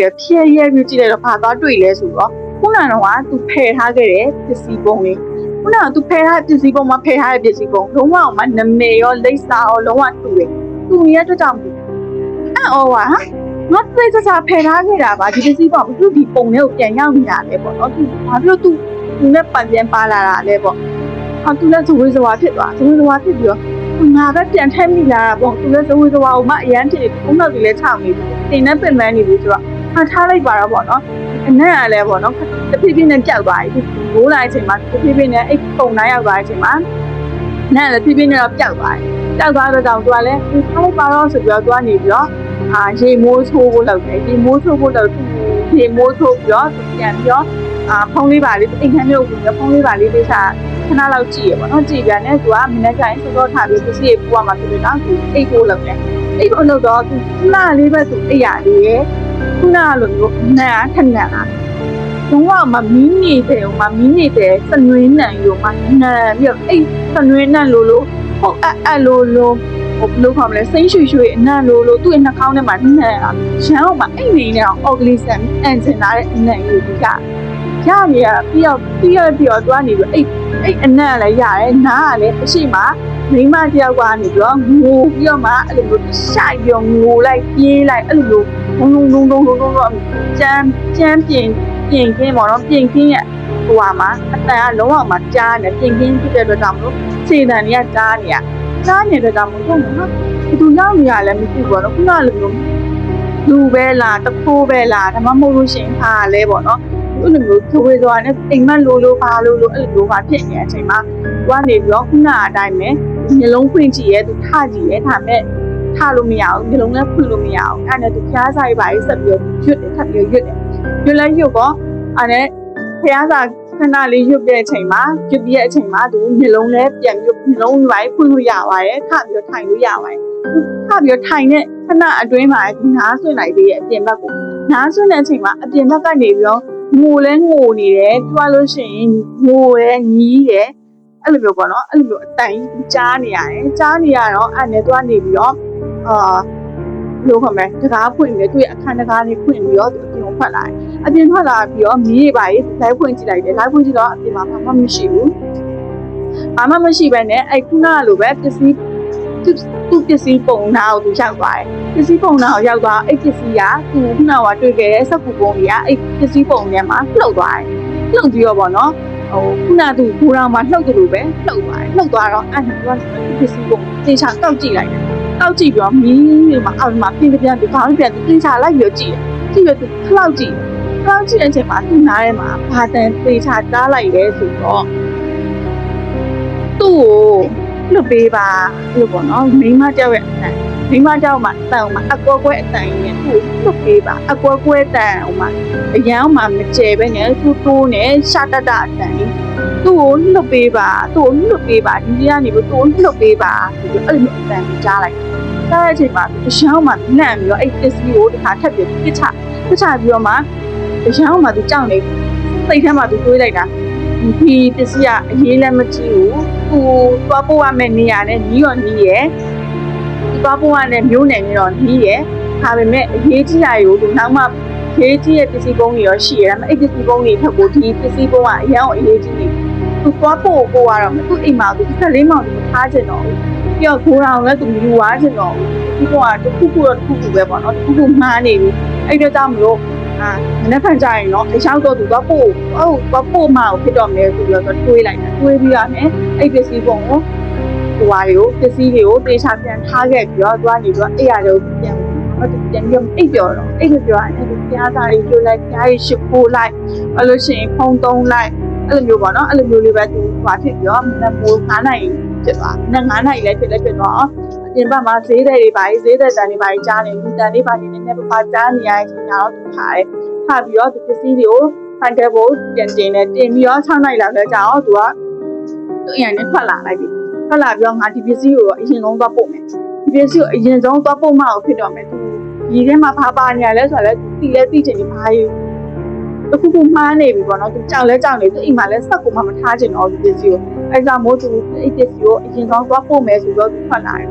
ရဖြဲရဲပြီးကြည့်လိုက်တော့ဘာသွားတွေ့လဲဆိုတော့ခုနကတော့သူဖယ်ထားခဲ့တဲ့ပစ္စည်းပုံလေးခုနကသူဖယ်ထားတဲ့ပစ္စည်းပုံမှာဖယ်ထားတဲ့ပစ္စည်းပုံလုံးဝမှနမေရောလိပ်စာရောလုံးဝတူတယ်သူရဲ့အတွက်ကြောင့်အော်ပါငါသိချာဖယ်ထားခဲ့တာပါဒီပစ္စည်းပုံသူဒီပုံလေးကိုပြန်ရောက်နေတာလေပေါ့နော်သူဘာဖြစ်လို့သူနဲ့ပန်ပြန်ပါလာတာလဲပေါ့သူလည်းဇဝေဇဝါဖြစ်သွားဇဝေဇဝါဖြစ်ပြီးတော့ငါပဲပြန်ထည့်မိလာတာပေါ့သူလည်းဇဝေဇဝါကိုမှအရန်တင်ဘုံတော့သူလည်းချောင်းနေပြီတင်နဲ့ပင်ပန်းနေပြီဆိုတော့ထားလိုက်ပါတော့ပေါ့နော်အနက်ကလည်းပေါ့နော်တဖြည်းဖြည်းနဲ့ကြောက်သွားပြီဘိုးလာတဲ့အချိန်မှာတဖြည်းဖြည်းနဲ့အဲ့ပုံနားရောက်သွားတဲ့အချိန်မှာနက်လည်းဖြည်းဖြည်းနဲ့တော့ပျောက်သွားတယ်ပျောက်သွားတော့သူကလည်းထားလိုက်ပါတော့ဆိုပြီးတော့သူကနေပြီးတော့ရေမိုးချိုးဖို့လုပ်တယ်ရေမိုးချိုးဖို့လုပ်ရေမိုးချိုးပြီးတော့ပြန်ပြီးတော့ဖုံးလေးပါလေးအိမ်ခန်းမျိုးကိုဖုံးလေးပါလေးလေးချခဏလောက်ကြည့်ရပေါ့နော်ကြည့်ပြန်နဲ့သူကမနေ့ကစောစောထားပြီးပစ္စည်းပူရမှာဖြစ်တယ်နော်သူအိတ်ဖို့လုပ်တယ်အိတ်ဖို့လုပ်တော့သူခဏလေးပဲသူအိတ်ရလေးရခုနလိုမျိုးနားထနက်လာတော့မှမီးနေတဲ့စနွေးနံရောမှနာပြီးတော့အိတ်စနွေးနံလို့ဟုတ်အဲ့လိုဟိုဘယ်လိုခေါ်မလဲစိမ့်ရွှေအနံလို့သူ့ရဲ့နှာခေါင်းထဲမှာနာရအောင်မှအိတ်နေနဲ့အော်ဂလီဆန်အန်စင်လာတဲ့အနံယူပြီးကရနေရပြီးတော့သွားနေပြီးအိတ်အနံလည်းရတယ်နားကလည်းအရှိမမိမတယောက်ကနေပြီးတော့ငိုပြီးတော့မှအဲ့လိုမျိုးရှိုက်ပြီးတော့ငိုလိုက်ပြေးလိုက်အဲ့လိုမျိုးလုံးကျန်းပြင်ခင်းပေါ့နော်ပြင်ခင်းရဲ့ဟိုမှာအတန်ကလုံးဝမှကြားနေပြင်ခင်းဖြစ်တဲ့အတွက်ကြောင့်မလို့ခြေတံတွေကကြားနေတဲ့ကြောင့်မလို့နော်သူရောက်နေရလဲမသိဘူးပေါ့နော်ခုနလိုမျိုးလူပဲလားတခိုးပဲလားဒါမှမဟုတ်လို့ရှင်ဟာလဲပေါ့နော်အဲ့လိုမျိုးသွေးသွားနဲ့အိမ်မက်လိုပါလို့အဲ့လိုမျိုးပါဖြစ်နေတဲ့အချိန်မှာသူကနေပြီးတော့ခုနအတိုင်းပဲမျိုးလုံးဖွင့်ကြည့်ရဲသူထကြည့်ရဲဒါမဲ့ထလို့မရဘူးမျိုးလုံးလည်းဖွင့်လို့မရအောင်အဲ့နဲ့သူဖျားစားရေးပါရေးဆက်ပြီးတော့ရွတ်တယ်ထပ်ပြီးရွတ်တယ်ရွတ်ပေါ့အဲ့နဲ့ဖျားစားခဏလေးရွတ်တဲ့အချိန်မှာရွတ်ပြီးတဲ့အချိန်မှာသူမျိုးလုံးလည်းပြန်ပြီးမျိုးလုံးပိုင်းဖွင့်လို့ရပါတယ်ထပြီးတော့ထိုင်လို့ရပါတယ်ထပြီးတော့ထိုင်တဲ့ခဏအတွင်းမှာနားဆွင့်လိုက်သေးရဲ့အပြင်ဘက်ကိုနားဆွင့်တဲ့အချိန်မှာအပြင်ဘက်ကနေပြီးတော့ငိုလဲငိုနေတယ်တွားလို့ရှိရင်ငိုရဲညီးတယ်အဲ့လိုမျိုးပေါ့နော်အဲ့လိုမျိုးအတိုင်ကြားနေရတယ်ကြားနေရတော့အဲ့နဲ့တွားနေပြီးတော့လို့ခေါ်မယ်တကားဖွင့်ပြီးသူ့ရဲ့အခန်းတကားလေးဖွင့်ပြီးတော့သူအပြင်ထွက်လာတယ်အပြင်ထွက်လာပြီးတော့မီးတွေပါရေးလိုက်ဖွင့်ကြည့်လိုက်တယ်လိုက်ဖွင့်ကြည့်တော့အပြင်မှာဘာမှမရှိဘူးဘာမှမရှိဘဲနဲ့အဲ့ခုနကလိုပဲပစ္စည်းသူပစ္စည်းပုံနာကိုသူရောက်သွားတယ်ပစ္စည်းပုံနာကိုရောက်သွားအဲ့ပစ္စည်းကသူခုနကတွေ့ခဲ့တဲ့စက်ကူပုံကြီးကအဲ့ပစ္စည်းပုံထဲမှာလှုပ်သွားတယ်လှုပ်ပြီးတော့ပေါ့နော်ဟိုခုနကသူဘူရာမှာလှုပ်တယ်လို့ပဲလှုပ်သွားတော့အဲ့ဒါကပစ္စည်းပုံသင်္ချာတောက်ကြည့်လိုက်တယ်တောက်ကြည့်ပြီးတော့မီးတွေမှာအောက်မှာပြင်ပြန်သူခေါင်းပြန်သူသင်္ချာလိုက်ပြီးတော့ကြည့်တယ်သူခလောက်ကြည့်တဲ့အချိန်မှာသူ့နားထဲမှာဘာတန်သင်္ချာကြားလိုက်လဲဆိုတော့သူ့ကိုလွတ်ပေးပါလို့ပေါ့နော်မိမတယောက်ရဲ့အတန်မိမတယောက်မှာအတန်မှာအကွက်ကွဲအတန်နဲ့သူ့ကိုလွတ်ပေးပါအကွက်ကွဲတန်ဟိုမှာအရန်မှာမကျဲပဲနဲ့သူ့တိုးနဲ့ရှာတတအတန်သူ့ကိုလွတ်ပေးပါဒီကနေပြီးသူ့ကိုလွတ်ပေးပါဆိုပြီးအဲ့လိုအတန်ကြားလိုက်တဲ့အချိန်မှာအရှောင်းမှာနှံ့ပြီးတော့အဲ့ပစ္စည်းကိုတစ်ခါထပ်ပြီးပြစ်ချပြီးတော့မှအရှောင်းမှာသူကြောက်နေစိတ်ထဲမှာသူတွေးလိုက်တာဒီပစ္စည်းကအရေးလည်းမကြည့်ဘူးသူသွားပို့ရမယ့်နေရာနဲ့နီးရောနီးရယ်သူသွားပို့ရတဲ့မျိုးနယ်နဲ့တော့နီးရယ်ဒါပေမဲ့အရေးကြီးတာကိုသူနောက်မှရေးကြီးရဲ့ပစ္စည်းပုံးတွေရောရှိရယ်ဒါပေမဲ့အဲ့ပစ္စည်းပုံးတွေထပ်ကိုဒီပစ္စည်းပုံးကအရန်အရေးကြီးနေသူသွားပို့ရတော့မသူ့အိမ်မှာသူတစ်ခါလေးမှသူမထားချင်တော့ဘူးပြီးတော့ခိုးတော်လည်းသူယူသွားချင်တော့ဘူးဒီကောင်ကတစ်ခုပဲပေါ့နော်တစ်ခုမှားနေပြီအဲ့တော့ကြောင့်မလို့မနေ့ကကြရင်တော့အရောက်တော့သူသွားပို့မှဖြစ်တော့မယ်ဆိုပြီးတော့တွေးလိုက်တာတွေးပြီးတော့ねအဲ့ပစ္စည်းပုံကိုပစ္စည်းတွေကိုတေချာပြန်ထားခဲ့ပြီးတော့သွားနေပြီးတော့အဲ့ရတယ်ကိုပြန်ပြီးအိတ်ပြောတော့အဲ့လိုပြောရတယ်သူကြားသားတွေပြောလိုက်ကြားရီရှိခိုးလိုက်အဲ့လိုရှိရင်ဖုံးသုံးလိုက်အဲ့လိုမျိုးပေါ့နော်အဲ့လိုမျိုးလေးပဲသူဟွာဖြစ်ပြီးတော့မနက်မိုး9နိုင်ဖြစ်သွားမနက်9နိုင်လည်းဖြစ်သွားအပြင်ဘက်မှာဈေးတဲ့တွေပါဈေးတဲ့တန်တွေပါကြားနေလူတန်တွေပါနေနေပါကြားနေရတဲ့အချိန်တော့ထားပြီးတော့ဒီပစ္စည်းတွေကိုဖန်တယ်ဖို့ပြန်တင်ပြီးတော့6နိုင်လောက်လဲကြာတော့သူကသူ့အရင်နဲ့ထွက်လာလိုက်ပြီထွက်လာပြီးတော့ငါဒီပစ္စည်းကိုအရင်ဆုံးသွားပို့မယ်ဒီပစ္စည်းကိုအရင်ဆုံးသွားပို့မှအောင်ဖြစ်တော့မယ်သူဒီထဲမှာဘာပါနေရလဲဆိုတော့လဲသိချင်ပြီးဘာယူတခုမှားနေပြီပေါ့နော်သူကြောက်နေသူအိမ်မှာလဲစက်ကိုမှမထားချင်တော့ဒီပစ္စည်းကိုအဲဒါမို့သူအဲ့ပစ္စည်းကိုအရင်ဆုံးသွားပို့မယ်ဆိုတော့သူထွက်လာတယ်